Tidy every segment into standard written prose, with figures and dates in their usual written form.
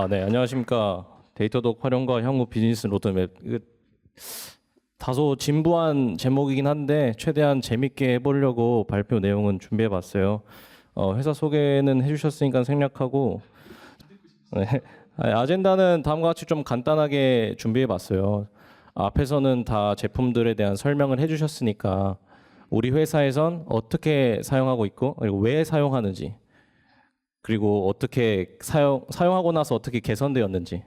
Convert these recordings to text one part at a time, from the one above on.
네, 안녕하십니까. 데이터독 활용과 향후 비즈니스 로드맵. 다소 진부한 제목이긴 한데 최대한 재밌게 해보려고 발표 내용은 준비해봤어요. 회사 소개는 해주셨으니까 생략하고, 네. 아젠다는 다음과 같이 좀 간단하게 준비해봤어요. 앞에서는 다 제품들에 대한 설명을 해주셨으니까 우리 회사에선 어떻게 사용하고 있고 그리고 왜 사용하는지, 그리고 어떻게 사용하고 나서 어떻게 개선되었는지.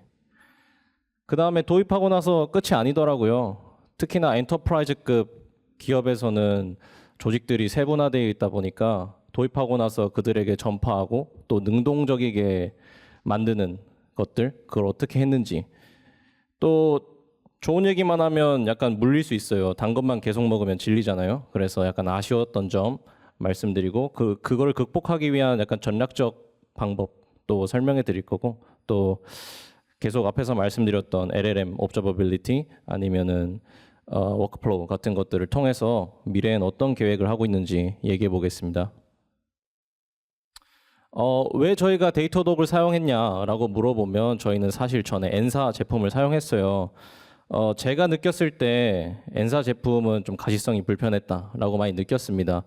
그 다음에 도입하고 나서 끝이 아니더라고요. 특히나 엔터프라이즈급 기업에서는 조직들이 세분화되어 있다 보니까 도입하고 나서 그들에게 전파하고 또 능동적이게 만드는 것들, 그걸 어떻게 했는지. 또 좋은 얘기만 하면 약간 물릴 수 있어요. 단 것만 계속 먹으면 질리잖아요. 그래서 약간 아쉬웠던 점 말씀드리고, 그걸 극복하기 위한 약간 전략적 방법도 설명해 드릴 거고, 또 계속 앞에서 말씀드렸던 LLM, Observability 아니면은 워크플로우 같은 것들을 통해서 미래엔 어떤 계획을 하고 있는지 얘기해 보겠습니다. 왜 저희가 데이터독을 사용했냐라고 물어보면 저희는 사실 전에 엔사 제품을 사용했어요. 제가 느꼈을 때 엔사 제품은 좀 가시성이 불편했다라고 많이 느꼈습니다.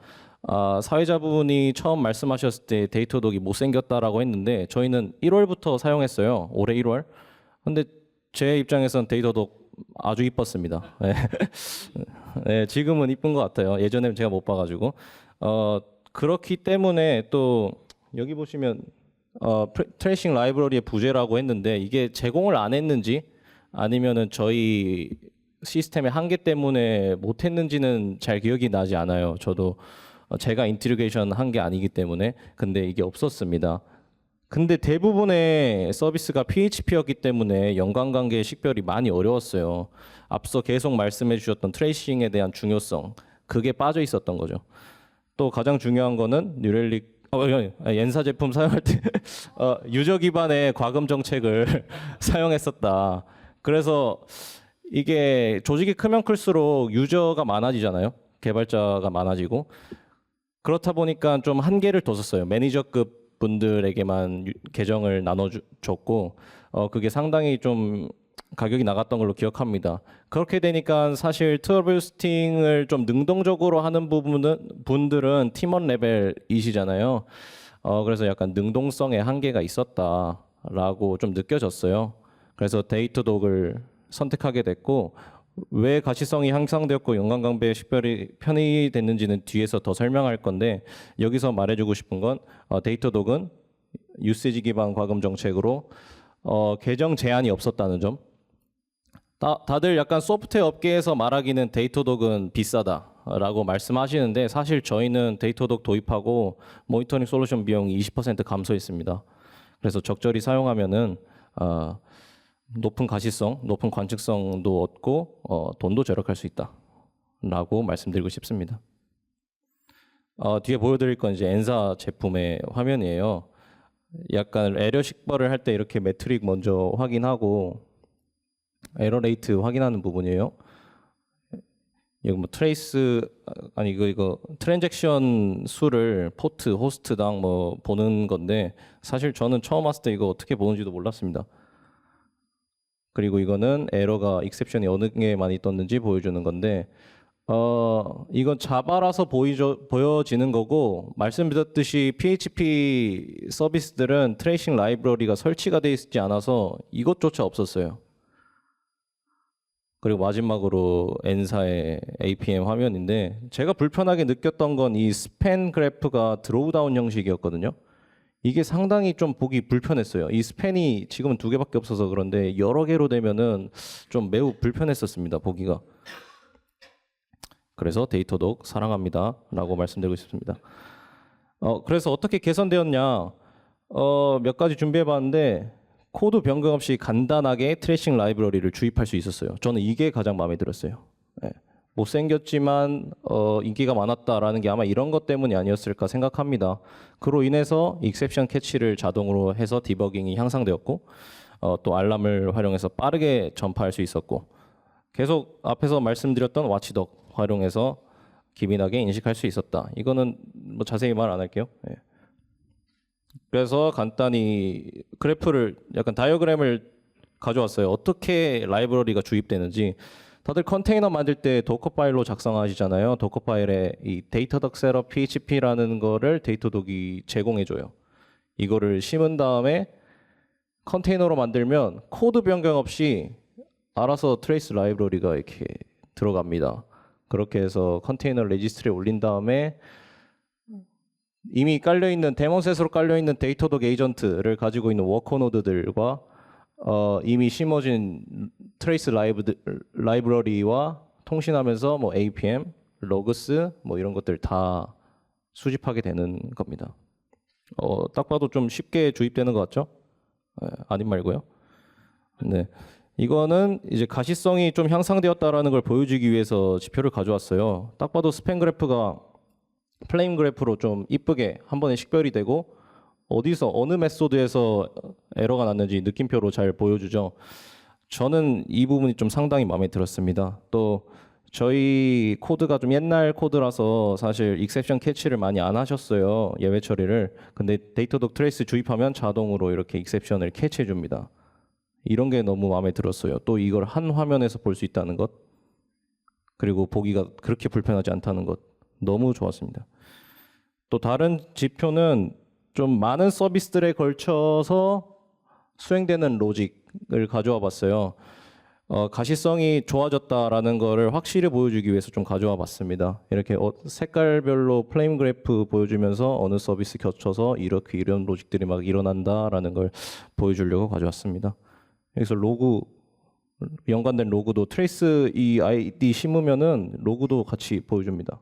사회자분이 처음 말씀하셨을 때 데이터독이 못생겼다라고 했는데 저희는 1월부터 사용했어요. 올해 1월. 근데 제 입장에선 데이터독 아주 이뻤습니다. 네. 네, 지금은 이쁜 것 같아요. 예전에는 제가 못 봐가지고. 그렇기 때문에 또 여기 보시면 트레이싱 라이브러리의 부재라고 했는데 이게 제공을 안 했는지 아니면은 저희 시스템의 한계 때문에 못 했는지는 잘 기억이 나지 않아요. 저도 제가 인티그레이션 한 게 아니기 때문에. 근데 이게 없었습니다. 근데 대부분의 서비스가 PHP였기 때문에 연관관계의 식별이 많이 어려웠어요. 앞서 계속 말씀해 주셨던 트레이싱에 대한 중요성, 그게 빠져 있었던 거죠. 또 가장 중요한 거는 뉴렐릭 엔사 제품 사용할 때 유저 기반의 과금 정책을 사용했었다. 그래서 이게 조직이 크면 클수록 유저가 많아지잖아요. 개발자가 많아지고. 그렇다 보니까 좀 한계를 뒀었어요. 매니저급 분들에게만 계정을 나눠줬고, 그게 상당히 좀 가격이 나갔던 걸로 기억합니다. 그렇게 되니까 사실 트러블슈팅을 좀 능동적으로 하는 분들은 팀원 레벨이시잖아요. 그래서 약간 능동성의 한계가 있었다라고 좀 느껴졌어요. 그래서 데이터독을 선택하게 됐고, 왜 가시성이 향상되었고 연관관계 식별이 편의 됐는지는 뒤에서 더 설명할 건데, 여기서 말해주고 싶은 건 데이터독은 유세지 기반 과금 정책으로 계정 제한이 없었다는 점. 다들 약간 소프트웨어 업계에서 말하기는 데이터독은 비싸다라고 말씀하시는데 사실 저희는 데이터독 도입하고 모니터링 솔루션 비용이 20% 감소했습니다. 그래서 적절히 사용하면은 높은 가시성, 높은 관측성도 얻고 돈도 절약할 수 있다라고 말씀드리고 싶습니다. 뒤에 보여드릴 건 이제 엔사 제품의 화면이에요. 약간 에러 식별을 할 때 이렇게 매트릭 먼저 확인하고 에러 레이트 확인하는 부분이에요. 여기 뭐 트레이스 아니 이거 트랜잭션 수를 포트 호스트당 뭐 보는 건데 사실 저는 처음 왔을 때 이거 어떻게 보는지도 몰랐습니다. 그리고 이거는 에러가 익셉션이 어느 게 많이 떴는지 보여주는 건데 이건 자바라서 보여지는 거고, 말씀드렸듯이 PHP 서비스들은 트레이싱 라이브러리가 설치가 되어 있지 않아서 이것조차 없었어요. 그리고 마지막으로 엔사의 APM 화면인데 제가 불편하게 느꼈던 건 이 스팬 그래프가 드로우다운 형식이었거든요. 이게 상당히 좀 보기 불편했어요. 이 스팬이 지금은 2개밖에 없어서 그런데 여러 개로 되면은 좀 매우 불편했었습니다, 보기가. 그래서 데이터독 사랑합니다 라고 말씀드리고 싶습니다. 그래서 어떻게 개선되었냐, 몇 가지 준비해 봤는데 코드 변경 없이 간단하게 트레이싱 라이브러리를 주입할 수 있었어요. 저는 이게 가장 마음에 들었어요. 네. 못생겼지만 인기가 많았다라는 게 아마 이런 것 때문이 아니었을까 생각합니다. 그로 인해서 익셉션 캐치를 자동으로 해서 디버깅이 향상되었고, 또 알람을 활용해서 빠르게 전파할 수 있었고, 계속 앞에서 말씀드렸던 와치독 활용해서 기민하게 인식할 수 있었다. 이거는 뭐 자세히 말 안 할게요. 네. 그래서 간단히 그래프를 약간 다이어그램을 가져왔어요. 어떻게 라이브러리가 주입되는지. 다들 컨테이너 만들 때 도커 파일로 작성하시잖아요. 도커 파일에 이 데이터덕 셋업 php라는 거를 데이터독이 제공해줘요. 이거를 심은 다음에 컨테이너로 만들면 코드 변경 없이 알아서 트레이스 라이브러리가 이렇게 들어갑니다. 그렇게 해서 컨테이너 레지스트리에 올린 다음에 이미 깔려있는 데모셋으로 깔려있는 데이터독 에이전트를 가지고 있는 워커 노드들과 이미 심어진 트레이스 라이브러리와 통신하면서 뭐 APM, 로그스 뭐 이런 것들 다 수집하게 되는 겁니다. 딱 봐도 좀 쉽게 주입되는 것 같죠? 아님 말고요. 네. 이거는 이제 가시성이 좀 향상되었다라는 걸 보여주기 위해서 지표를 가져왔어요. 딱 봐도 스팬 그래프가 플레임 그래프로 좀 이쁘게 한 번에 식별이 되고 어디서 어느 메소드에서 에러가 났는지 느낌표로 잘 보여주죠. 저는 이 부분이 좀 상당히 마음에 들었습니다. 또 저희 코드가 좀 옛날 코드라서 사실 익셉션 캐치를 많이 안 하셨어요. 예외 처리를. 근데 데이터독 트레이스 주입하면 자동으로 이렇게 익셉션을 캐치해 줍니다. 이런 게 너무 마음에 들었어요. 또 이걸 한 화면에서 볼 수 있다는 것, 그리고 보기가 그렇게 불편하지 않다는 것, 너무 좋았습니다. 또 다른 지표는 좀 많은 서비스들에 걸쳐서 수행되는 로직을 가져와 봤어요. 가시성이 좋아졌다라는 거를 확실히 보여주기 위해서 좀 가져와 봤습니다. 이렇게 색깔별로 플레임 그래프 보여주면서 어느 서비스 겹쳐서 이렇게 이런 로직들이 막 일어난다라는 걸 보여주려고 가져왔습니다. 여기서 로그, 연관된 로그도 트레이스 이 아이디 심으면은 로그도 같이 보여줍니다.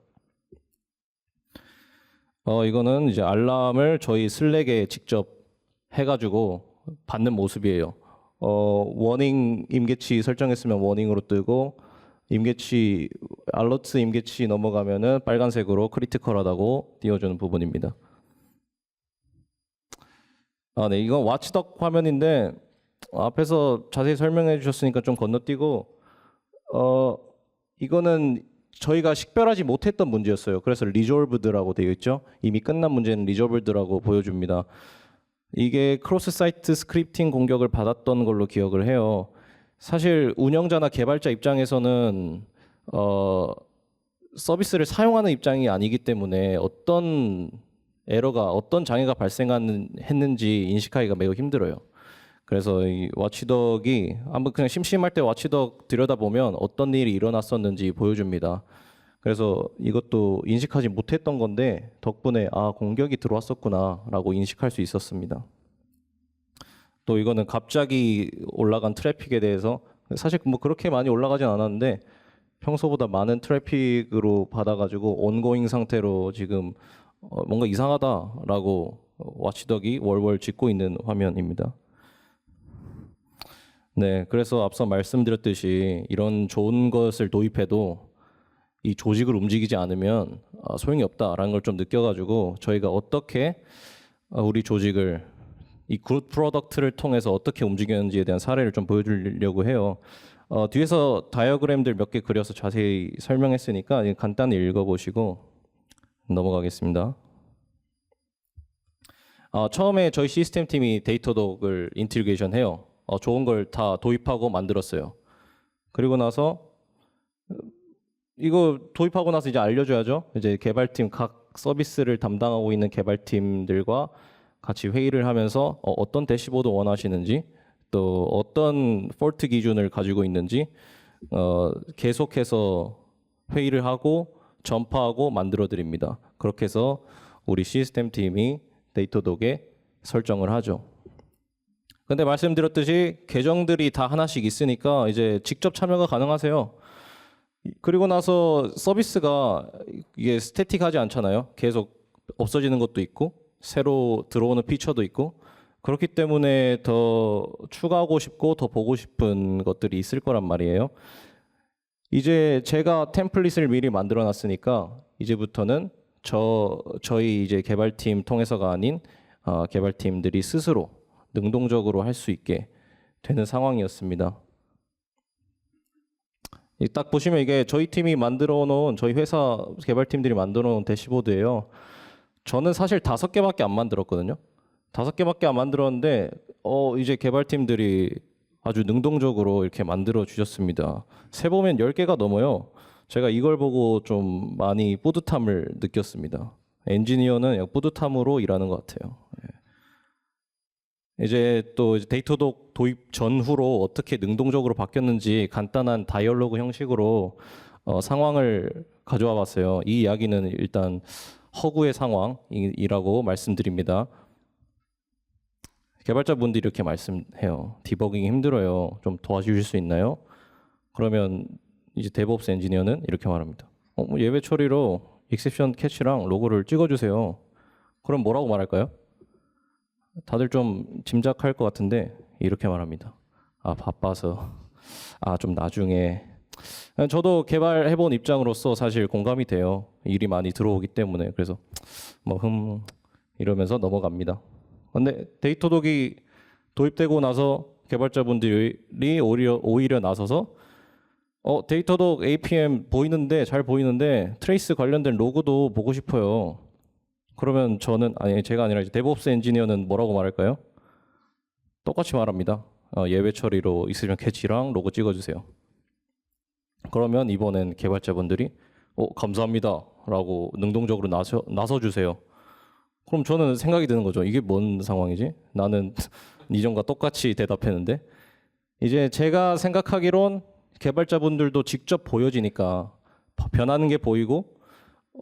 이거는 이제 알람을 저희 슬랙에 직접 해가지고 받는 모습이에요. 워닝 임계치 설정했으면 워닝으로 뜨고 임계치 알러트 임계치 넘어가면은 빨간색으로 크리티컬하다고 띄워주는 부분입니다. 네, 이건 와치덕 화면인데 앞에서 자세히 설명해 주셨으니까 좀 건너뛰고 이거는 저희가 식별하지 못했던 문제였어요. 그래서 리졸브드라고 되어 있죠. 이미 끝난 문제는 리졸브드라고 보여줍니다. 이게 크로스 사이트 스크립팅 공격을 받았던 걸로 기억을 해요. 사실 운영자나 개발자 입장에서는 서비스를 사용하는 입장이 아니기 때문에 어떤 에러가 어떤 장애가 발생했는지 인식하기가 매우 힘들어요. 그래서 이 와치덕이 한번 그냥 심심할 때 와치덕 들여다보면 어떤 일이 일어났었는지 보여줍니다. 그래서 이것도 인식하지 못했던 건데 덕분에 공격이 들어왔었구나라고 인식할 수 있었습니다. 또 이거는 갑자기 올라간 트래픽에 대해서 사실 뭐 그렇게 많이 올라가진 않았는데 평소보다 많은 트래픽으로 받아가지고 온고잉 상태로 지금 뭔가 이상하다라고 와치덕이 월월 짖고 있는 화면입니다. 네, 그래서 앞서 말씀드렸듯이 이런 좋은 것을 도입해도 이 조직을 움직이지 않으면 소용이 없다라는 걸 좀 느껴가지고 저희가 어떻게 우리 조직을 이 굿 프로덕트를 통해서 어떻게 움직였는지에 대한 사례를 좀 보여주려고 해요. 뒤에서 다이어그램들 몇 개 그려서 자세히 설명했으니까 간단히 읽어보시고 넘어가겠습니다. 처음에 저희 시스템 팀이 데이터독을 인티그레이션 해요. 좋은 걸 다 도입하고 만들었어요. 그리고 나서 이거 도입하고 나서 이제 알려줘야죠. 이제 개발팀 각 서비스를 담당하고 있는 개발팀들과 같이 회의를 하면서 어떤 대시보드 원하시는지 또 어떤 폴트 기준을 가지고 있는지 계속해서 회의를 하고 전파하고 만들어 드립니다. 그렇게 해서 우리 시스템 팀이 데이터독에 설정을 하죠. 근데 말씀드렸듯이 계정들이 다 하나씩 있으니까 이제 직접 참여가 가능하세요. 그리고 나서 서비스가 이게 스태틱하지 않잖아요. 계속 없어지는 것도 있고 새로 들어오는 피처도 있고 그렇기 때문에 더 추가하고 싶고 더 보고 싶은 것들이 있을 거란 말이에요. 이제 제가 템플릿을 미리 만들어 놨으니까 이제부터는 저희 이제 개발팀 통해서가 아닌 개발팀들이 스스로 능동적으로 할 수 있게 되는 상황이었습니다. 딱 보시면 이게 저희 팀이 만들어 놓은 저희 회사 개발팀들이 만들어 놓은 대시보드예요. 저는 사실 5개밖에 안 만들었거든요. 5개밖에 안 만들었는데 이제 개발팀들이 아주 능동적으로 이렇게 만들어 주셨습니다. 세 보면 10개가 넘어요. 제가 이걸 보고 좀 많이 뿌듯함을 느꼈습니다. 엔지니어는 약 뿌듯함으로 일하는 것 같아요. 이제 또 데이터독 도입 전후로 어떻게 능동적으로 바뀌었는지 간단한 다이얼로그 형식으로 상황을 가져와 봤어요. 이 이야기는 일단 허구의 상황이라고 말씀드립니다. 개발자분들이 이렇게 말씀해요. 디버깅이 힘들어요. 좀 도와주실 수 있나요? 그러면 이제 데브옵스 엔지니어는 이렇게 말합니다. 뭐 예외 처리로 익셉션 캐치랑 로고를 찍어주세요. 그럼 뭐라고 말할까요? 다들 좀 짐작할 것 같은데 이렇게 말합니다. 아, 바빠서. 아, 좀 나중에. 저도 개발해본 입장으로서 사실 공감이 돼요. 일이 많이 들어오기 때문에. 그래서 뭐 이러면서 넘어갑니다. 근데 데이터독이 도입되고 나서 개발자분들이 오히려 나서서 데이터독 APM 보이는데 잘 보이는데 트레이스 관련된 로그도 보고 싶어요. 그러면 제가 아니라 이제 데브옵스 엔지니어는 뭐라고 말할까요? 똑같이 말합니다. 예외 처리로 익스셉션 캐치랑 로고 찍어주세요. 그러면 이번엔 개발자분들이 감사합니다라고 능동적으로 나서주세요. 그럼 저는 생각이 드는 거죠. 이게 뭔 상황이지? 나는 이전과 똑같이 대답했는데 이제 제가 생각하기론 개발자분들도 직접 보여지니까 변하는 게 보이고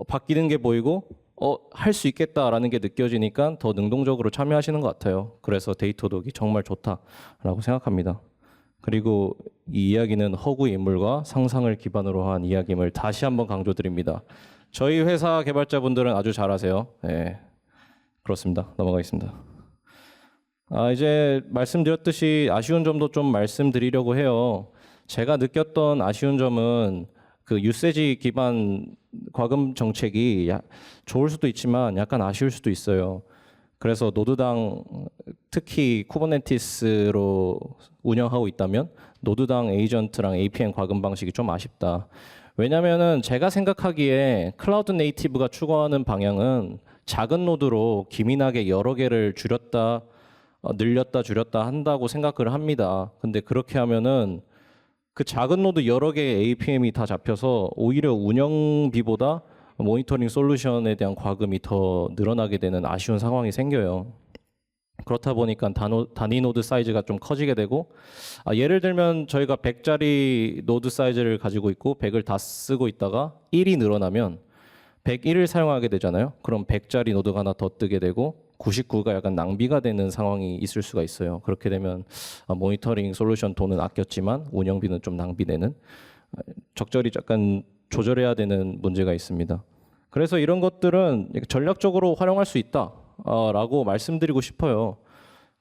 바뀌는 게 보이고 할 수 있겠다라는 게 느껴지니까 더 능동적으로 참여하시는 것 같아요. 그래서 데이터독이 정말 좋다라고 생각합니다. 그리고 이 이야기는 허구의 인물과 상상을 기반으로 한 이야기임을 다시 한번 강조드립니다. 저희 회사 개발자분들은 아주 잘하세요. 네, 그렇습니다. 넘어가겠습니다. 이제 말씀드렸듯이 아쉬운 점도 좀 말씀드리려고 해요. 제가 느꼈던 아쉬운 점은 그 유세지 기반 과금 정책이 좋을 수도 있지만 약간 아쉬울 수도 있어요. 그래서 노드당 특히 쿠버네티스로 운영하고 있다면 노드당 에이전트랑 APM 과금 방식이 좀 아쉽다. 왜냐면은 제가 생각하기에 클라우드 네이티브가 추구하는 방향은 작은 노드로 기민하게 여러 개를 늘렸다 줄였다 한다고 생각을 합니다. 근데 그렇게 하면은 그 작은 노드 여러 개의 APM이 다 잡혀서 오히려 운영비보다 모니터링 솔루션에 대한 과금이 더 늘어나게 되는 아쉬운 상황이 생겨요. 그렇다 보니까 단위 노드 사이즈가 좀 커지게 되고 예를 들면 저희가 100짜리 노드 사이즈를 가지고 있고 100을 다 쓰고 있다가 1이 늘어나면 101을 사용하게 되잖아요. 그럼 100짜리 노드가 하나 더 뜨게 되고 99가 약간 낭비가 되는 상황이 있을 수가 있어요. 그렇게 되면 모니터링 솔루션 돈은 아꼈지만 운영비는 좀 낭비되는 적절히 약간 조절해야 되는 문제가 있습니다. 그래서 이런 것들은 전략적으로 활용할 수 있다라고 말씀드리고 싶어요.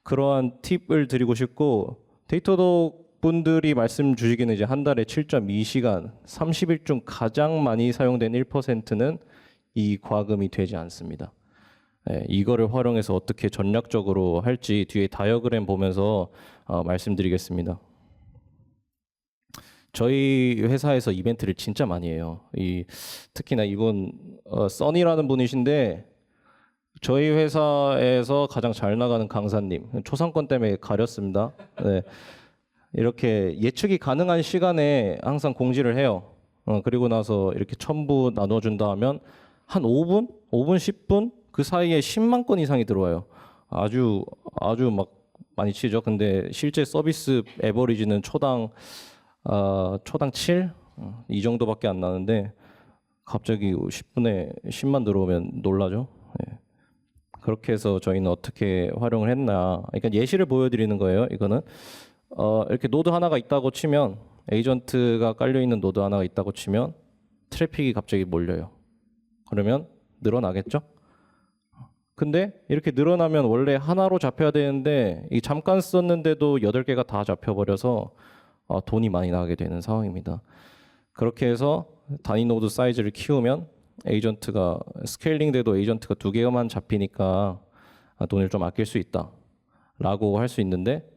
그러한 팁을 드리고 싶고 데이터독 분들이 말씀 주시기는 이제 한 달에 7.2시간, 30일 중 가장 많이 사용된 1%는 이 과금이 되지 않습니다. 이거를 활용해서 어떻게 전략적으로 할지 뒤에 다이어그램 보면서 말씀드리겠습니다. 저희 회사에서 이벤트를 진짜 많이 해요. 특히나 이분 써니라는 분이신데 저희 회사에서 가장 잘 나가는 강사님, 초상권 때문에 가렸습니다. 네. 이렇게 예측이 가능한 시간에 항상 공지를 해요. 그리고 나서 이렇게 첨부 나눠준다 하면 한 5분, 10분 그 사이에 10만 건 이상이 들어와요. 아주 막 많이 치죠. 근데 실제 서비스 에버리지는 초당 7? 이 정도밖에 안 나는데 갑자기 10분에 10만 들어오면 놀라죠. 네. 그렇게 해서 저희는 어떻게 활용을 했나. 그러니까 예시를 보여드리는 거예요. 이거는 이렇게 노드 하나가 있다고 치면 에이전트가 깔려 있는 노드 하나가 있다고 치면 트래픽이 갑자기 몰려요. 그러면 늘어나겠죠? 근데 이렇게 늘어나면 원래 하나로 잡혀야 되는데 잠깐 썼는데도 8개가 다 잡혀버려서 돈이 많이 나게 되는 상황입니다. 그렇게 해서 단위 노드 사이즈를 키우면 에이전트가 스케일링 돼도 에이전트가 2개만 잡히니까 돈을 좀 아낄 수 있다 라고 할 수 있는데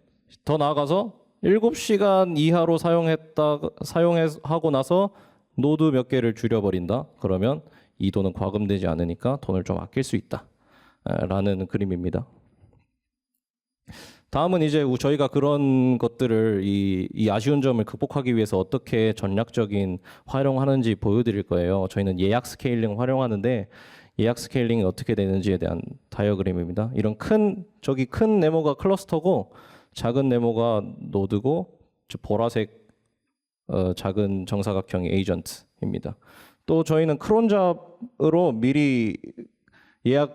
더 나아가서 7시간 이하로 사용하고 나서 노드 몇 개를 줄여버린다. 그러면 이 돈은 과금되지 않으니까 돈을 좀 아낄 수 있다 라는 그림입니다. 다음은 이제 저희가 그런 것들을 이 아쉬운 점을 극복하기 위해서 어떻게 전략적인 활용하는지 보여드릴 거예요. 저희는 예약 스케일링 활용하는데 예약 스케일링이 어떻게 되는지에 대한 다이어그램입니다. 이런 저기 큰 네모가 클러스터고 작은 네모가 노드고 저 보라색 작은 정사각형이 에이전트입니다. 또 저희는 크론잡으로 미리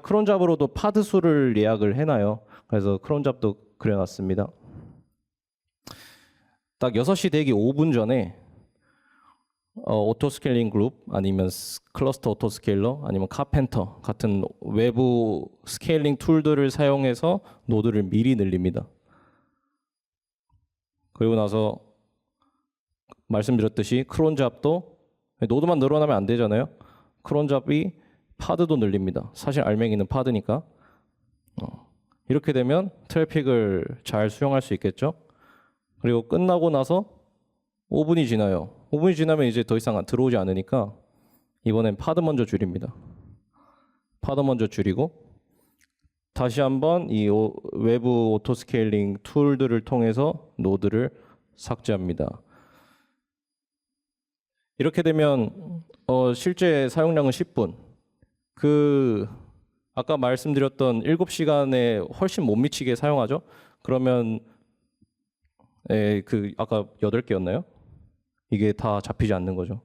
크론잡으로도 파드 수를 예약을 해놔요. 그래서 크론잡도 그려놨습니다. 딱 6시 되기 5분 전에 오토 스케일링 그룹 아니면 클러스터 오토 스케일러 아니면 카펜터 같은 외부 스케일링 툴들을 사용해서 노드를 미리 늘립니다. 그리고 나서 말씀드렸듯이 크론잡도 노드만 늘어나면 안 되잖아요. 크론잡이 파드도 늘립니다. 사실 알맹이는 파드니까. 이렇게 되면 트래픽을 잘 수용할 수 있겠죠. 그리고 끝나고 나서 5분이 지나요. 5분이 지나면 이제 더 이상 들어오지 않으니까 이번엔 파드 먼저 줄입니다. 파드 먼저 줄이고 다시 한번 이 외부 오토 스케일링 툴들을 통해서 노드를 삭제합니다. 이렇게 되면 실제 사용량은 10분. 아까 말씀드렸던 7시간에 훨씬 못 미치게 사용하죠. 그러면 아까 8개였나요? 이게 다 잡히지 않는 거죠.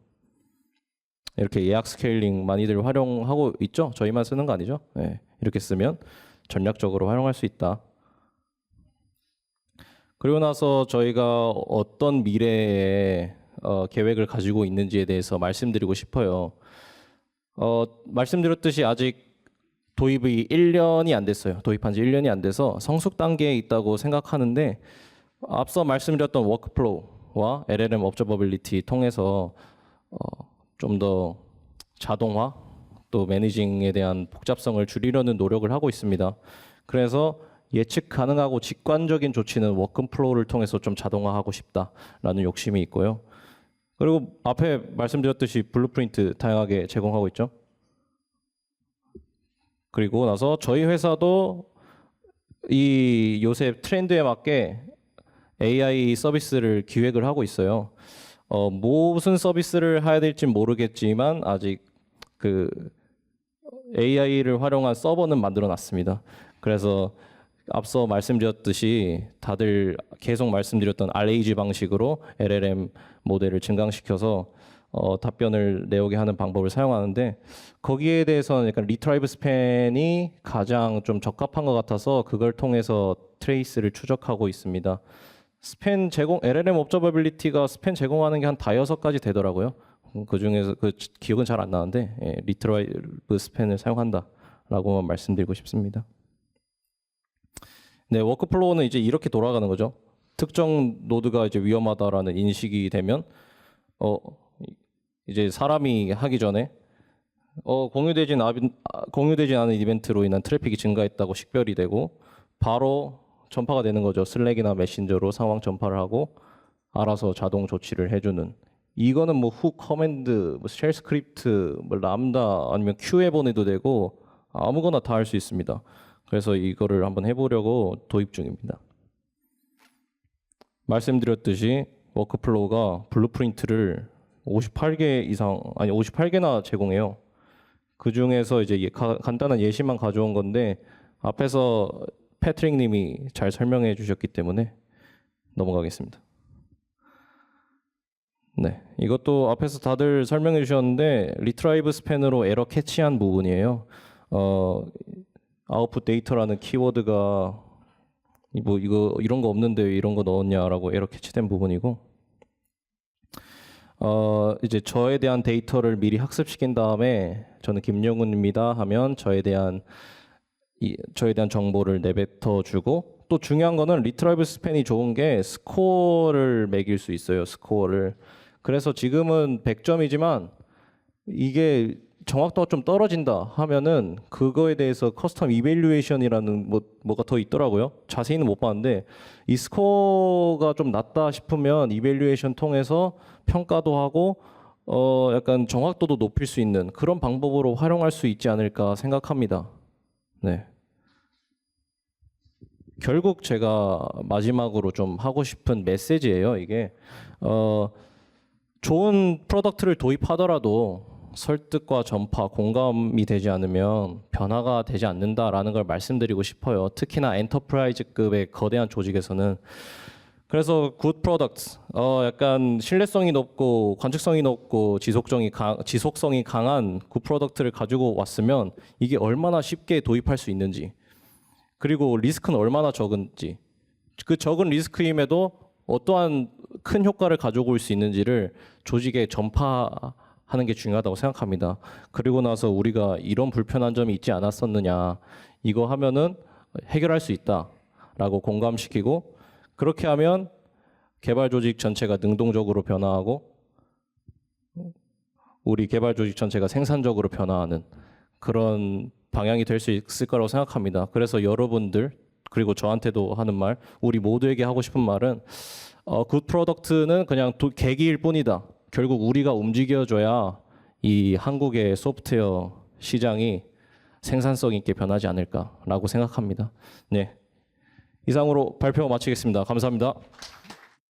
이렇게 예약 스케일링 많이들 활용하고 있죠. 저희만 쓰는 거 아니죠. 이렇게 쓰면 전략적으로 활용할 수 있다. 그리고 나서 저희가 어떤 미래의 계획을 가지고 있는지에 대해서 말씀드리고 싶어요. 말씀드렸듯이 아직 도입이 1년이 안 됐어요. 도입한 지 1년이 안 돼서 성숙 단계에 있다고 생각하는데 앞서 말씀드렸던 워크플로우와 LLM 업저버빌리티 통해서 좀 더 자동화 또 매니징에 대한 복잡성을 줄이려는 노력을 하고 있습니다. 그래서 예측 가능하고 직관적인 조치는 워크플로우를 통해서 좀 자동화하고 싶다라는 욕심이 있고요. 그리고 앞에 말씀드렸듯이 블루프린트 다양하게 제공하고 있죠. 그리고 나서 저희 회사도 이 요새 트렌드에 맞게 AI 서비스를 기획을 하고 있어요. 무슨 서비스를 해야 될지 모르겠지만 아직 AI를 활용한 서버는 만들어 놨습니다. 그래서 앞서 말씀드렸듯이 다들 계속 말씀드렸던 RAG 방식으로 LLM 모델을 증강시켜서 답변을 내오게 하는 방법을 사용하는데 거기에 대해서는 약간 리트라이브 스팬이 가장 좀 적합한 것 같아서 그걸 통해서 트레이스를 추적하고 있습니다. 스팬 제공 LLM 옵저버빌리티가 스팬 제공하는 게 한 5-6가지 되더라고요. 그 중에서 기억은 잘 안 나는데 리트라이브 스팬을 사용한다라고만 말씀드리고 싶습니다. 네, 워크플로우는 이제 이렇게 돌아가는 거죠. 특정 노드가 이제 위험하다라는 인식이 되면 이제 사람이 하기 전에 공유되지 않은 이벤트로 인한 트래픽이 증가했다고 식별이 되고 바로 전파가 되는 거죠. 슬랙이나 메신저로 상황 전파를 하고 알아서 자동 조치를 해주는. 이거는 뭐 훅 커맨드, 쉘 스크립트, 람다 아니면 큐에 보내도 되고 아무거나 다 할 수 있습니다. 그래서 이거를 한번 해보려고 도입 중입니다. 말씀드렸듯이 워크플로우가 블루프린트를 58개나 제공해요. 그 중에서 이제 간단한 예시만 가져온 건데 앞에서 패트릭 님이 잘 설명해 주셨기 때문에 넘어가겠습니다. 네, 이것도 앞에서 다들 설명해 주셨는데 리트라이브 스팬으로 에러 캐치한 부분이에요. 아웃풋 데이터라는 키워드가 이런 거 없는데 왜 이런 거 넣었냐라고 에러 캐치된 부분이고 이제 저에 대한 데이터를 미리 학습시킨 다음에 저는 김영훈입니다 하면 저에 대한 정보를 내뱉어 주고 또 중요한 거는 리트라이브 스팬이 좋은 게 스코어를 매길 수 있어요. 스코어를. 그래서 지금은 100점이지만 이게 정확도가 좀 떨어진다 하면은 그거에 대해서 커스텀 이밸류에이션이라는 뭐가 더 있더라고요. 자세히는 못 봤는데 이 스코어가 좀 낮다 싶으면 이밸류에이션 통해서 평가도 하고 약간 정확도도 높일 수 있는 그런 방법으로 활용할 수 있지 않을까 생각합니다. 네. 결국 제가 마지막으로 좀 하고 싶은 메시지예요. 이게 좋은 프로덕트를 도입하더라도 설득과 전파, 공감이 되지 않으면 변화가 되지 않는다라는 걸 말씀드리고 싶어요. 특히나 엔터프라이즈급의 거대한 조직에서는. 그래서 굿 프로덕트, 약간 신뢰성이 높고 관측성이 높고 지속성이 강한 굿 프로덕트를 가지고 왔으면 이게 얼마나 쉽게 도입할 수 있는지, 그리고 리스크는 얼마나 적은지, 그 적은 리스크임에도 어떠한 큰 효과를 가져올 수 있는지를 조직에 전파하는 게 중요하다고 생각합니다. 그리고 나서 우리가 이런 불편한 점이 있지 않았었느냐, 이거 하면은 해결할 수 있다라고 공감시키고, 그렇게 하면 개발 조직 전체가 능동적으로 변화하고 우리 개발 조직 전체가 생산적으로 변화하는 그런 방향이 될 수 있을 거라고 생각합니다. 그래서 여러분들, 그리고 저한테도 하는 말, 우리 모두에게 하고 싶은 말은 굿 프로덕트는 그냥 계기일 뿐이다. 결국 우리가 움직여줘야 이 한국의 소프트웨어 시장이 생산성 있게 변하지 않을까라고 생각합니다. 네, 이상으로 발표 마치겠습니다. 감사합니다.